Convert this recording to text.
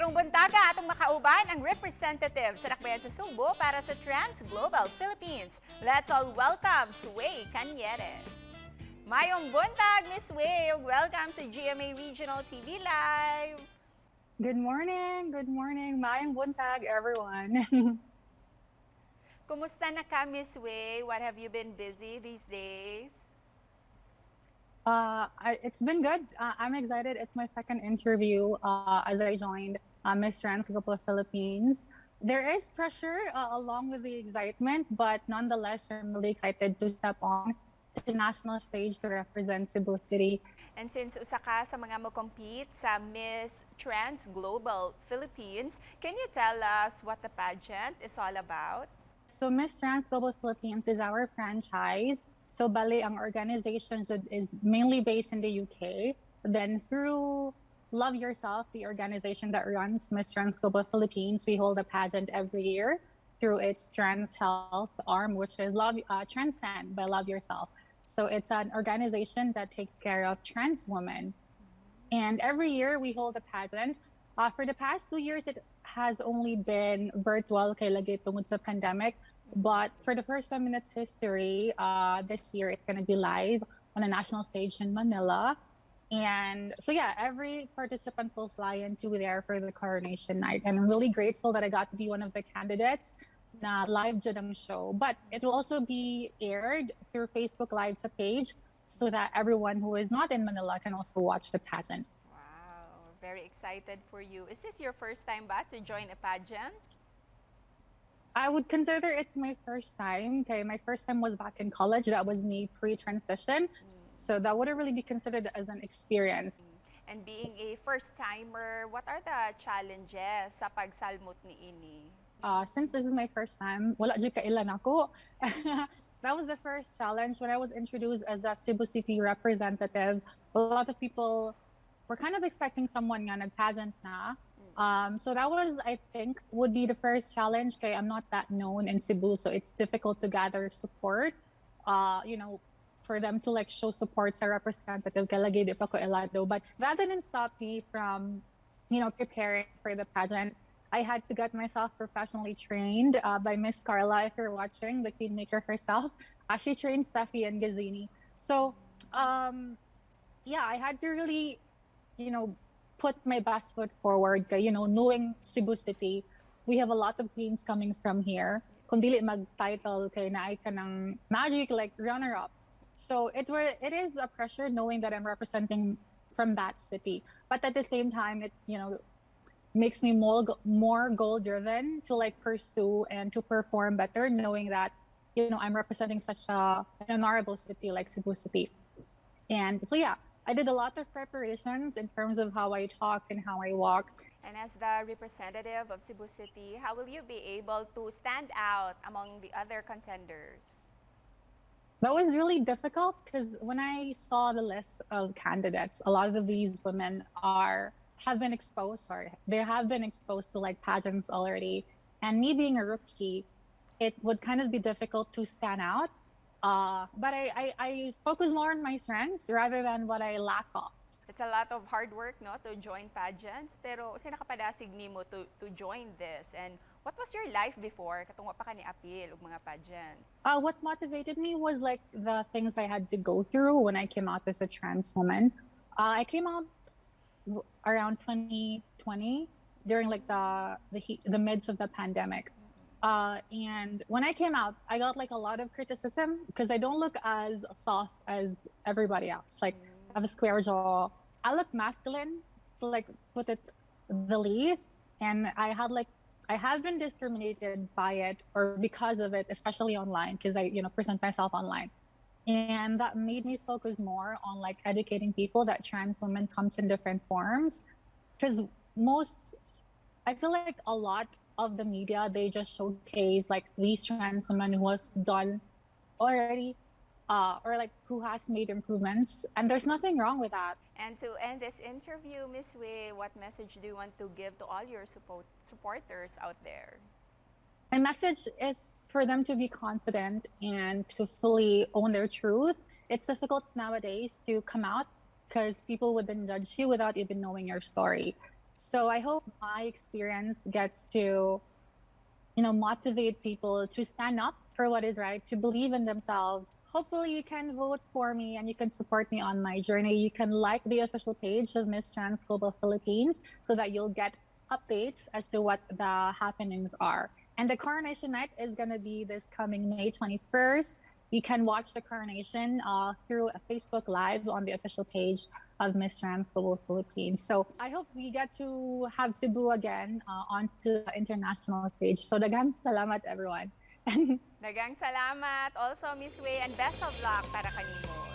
Karong buntaga atong makauban ang representative sa dakbayan sa Sugbo para sa Trans Global Philippines. Let's all welcome Sway Cañete. Mayong buntag, Miss Sway. Welcome sa GMA Regional TV Live. Good morning. Good morning. Mayong buntag, everyone. Kumusta na ka, Miss Sway? What have you been busy these days? It's been good. I'm excited. It's my second interview as I joined Miss Trans Global Philippines. There is pressure along with the excitement, but nonetheless, I'm really excited to step on to the national stage to represent Cebu City. And since usa ka sa mga mo-compete sa Miss Trans Global Philippines, can you tell us what the pageant is all about? So Miss Trans Global Philippines is our franchise. So Bali, ang organization is mainly based in the UK. Then through Love Yourself, the organization that runs Miss Trans Global Philippines, we hold a pageant every year through its trans health arm, which is Transcend by Love Yourself. So it's an organization that takes care of trans women. And every year we hold a pageant. For the past 2 years, it has only been virtual kay lagi tungod sa pandemic. But for the first time in its history, this year it's going to be live on a national stage in Manila. And so, yeah, every participant will fly into there for the coronation night. And I'm really grateful that I got to be one of the candidates na live dyan ang show. But it will also be aired through Facebook Live sa page so that everyone who is not in Manila can also watch the pageant. Wow, very excited for you. Is this your first time ba to join a pageant? I would consider it's my first time. Okay, my first time was back in college. That was me pre-transition. So that wouldn't really be considered as an experience. And being a first-timer, what are the challenges sa pagsalmot ni ini? Since this is my first time, wala jud kailan ako. That was the first challenge when I was introduced as a Cebu City representative. A lot of people were kind of expecting someone nga nag-pageant na. So that was, I think, would be the first challenge. Okay, I'm not that known in Cebu, so it's difficult to gather support. For them to like show support sa representative, kaya lagi di pa ko elado. But that didn't stop me from, preparing for the pageant. I had to get myself professionally trained by Miss Carla, if you're watching, the queenmaker herself. She trained Steffi and Gazini. So, I had to really, put my best foot forward. Knowing Cebu City, we have a lot of queens coming from here. Kung dili mag-title kay naay ka ng magic like runner-up. So it is a pressure knowing that I'm representing from that city. But at the same time, it makes me more goal-driven to like pursue and to perform better, knowing that I'm representing such an honorable city like Cebu City. And so yeah, I did a lot of preparations in terms of how I talk and how I walk. And as the representative of Cebu City, how will you be able to stand out among the other contenders? That was really difficult because when I saw the list of candidates, a lot of these women have been exposed to like pageants already. And me being a rookie, it would kind of be difficult to stand out. But I focus more on my strengths rather than what I lack of. It's a lot of hard work, no, to join pageants. Pero sino nakapadasig nimo to join this? And what was your life before? Katong wa pa ka ni apil og mga pageants. What motivated me was like the things I had to go through when I came out as a trans woman. I came out around 2020 during like the midst of the pandemic. And when I came out, I got like a lot of criticism because I don't look as soft as everybody else. Like I have a square jaw. I look masculine, to like put it the least. And I have been discriminated by it or because of it, especially online, because I present myself online. And that made me focus more on like educating people that trans women comes in different forms. Because I feel like a lot of the media, they just showcase like these trans women who has done already or like who has made improvements, and there's nothing wrong with that. And to end this interview, Miss Wei, what message do you want to give to all your supporters out there? My message is for them to be confident and to fully own their truth. It's difficult nowadays to come out because people would then judge you without even knowing your story. So I hope my experience gets to, motivate people to stand up for what is right, to believe in themselves. Hopefully you can vote for me and you can support me on my journey. You can like the official page of Miss Trans Global Philippines so that you'll get updates as to what the happenings are. And the coronation night is going to be this coming May 21st. You can watch the coronation through a Facebook Live on the official page of Miss Trans Global Philippines. So I hope we get to have Cebu again onto the international stage. So daghang salamat everyone. Dagang salamat also Miss Way and best of luck para kanimo.